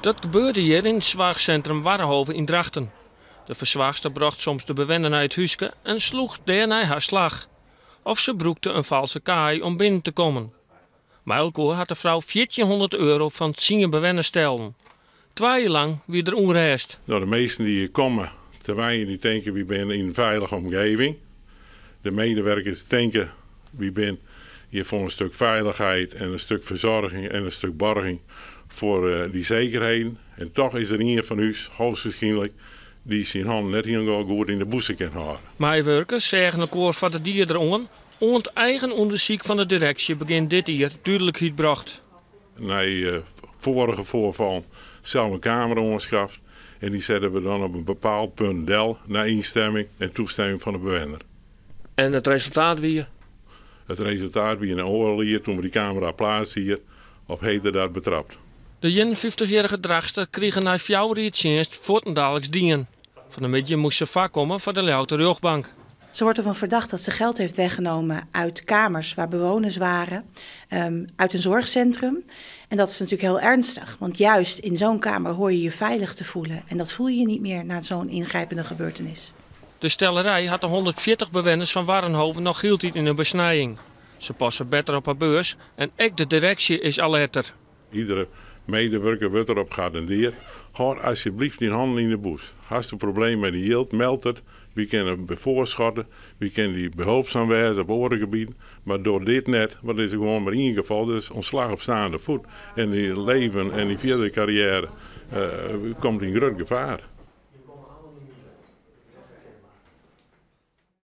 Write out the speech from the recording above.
Dat gebeurde hier in het zorgcentrum Warrenhoven in Drachten. De verzorgster bracht soms de bewoner naar het huisje en sloeg daarna haar slag. Of ze broekte een valse kaai om binnen te komen. Muilkoor had de vrouw €1400 van het zien bewoner stellen. 2 jaar lang wie er onrust. Nou, de meesten die hier komen, terwijl die denken we zijn in een veilige omgeving. De medewerkers denken we zijn hier voor een stuk veiligheid en een stuk verzorging en een stuk borging voor die zekerheden. En toch is er een van u, hoogstwaarschijnlijk, die zijn handen net heel goed in de boezem kan houden. Medewerkers zeggen een koor van de dieren om. Het eigen onderzoek van de directie begint dit jaar duidelijkheid bracht. Na vorige voorval zelf een camera ongeschaft en die zetten we dan op een bepaald punt del naar instemming en toestemming van de bewoner. En het resultaat weer? Het resultaat wie een oorlog hier toen we die camera plaatsten hier op heden daar betrapt. De 51-jarige draagster kreeg na 4 jaar dienst voortendagelijks dien. Van de middag moest ze vaak komen voor de louter rechtbank. Ze wordt ervan verdacht dat ze geld heeft weggenomen uit kamers waar bewoners waren, uit een zorgcentrum. En dat is natuurlijk heel ernstig, want juist in zo'n kamer hoor je je veilig te voelen. En dat voel je niet meer na zo'n ingrijpende gebeurtenis. De stellerij had de 140 bewoners van Warrenhoven nog hield in een besnijing. Ze passen beter op haar beurs en ook de directie is alerter. Iedere medewerker wordt erop geattendeerd. Houd alsjeblieft die handen in de boes. Als je een probleem met die hield, meld het. We kunnen bevoorschot, we kunnen die behulpzaam wijzen op andere gebieden. Maar door dit net, wat is er gewoon maar één geval, dus ontslag op staande voet. En die leven en die verdere carrière komt in groot gevaar.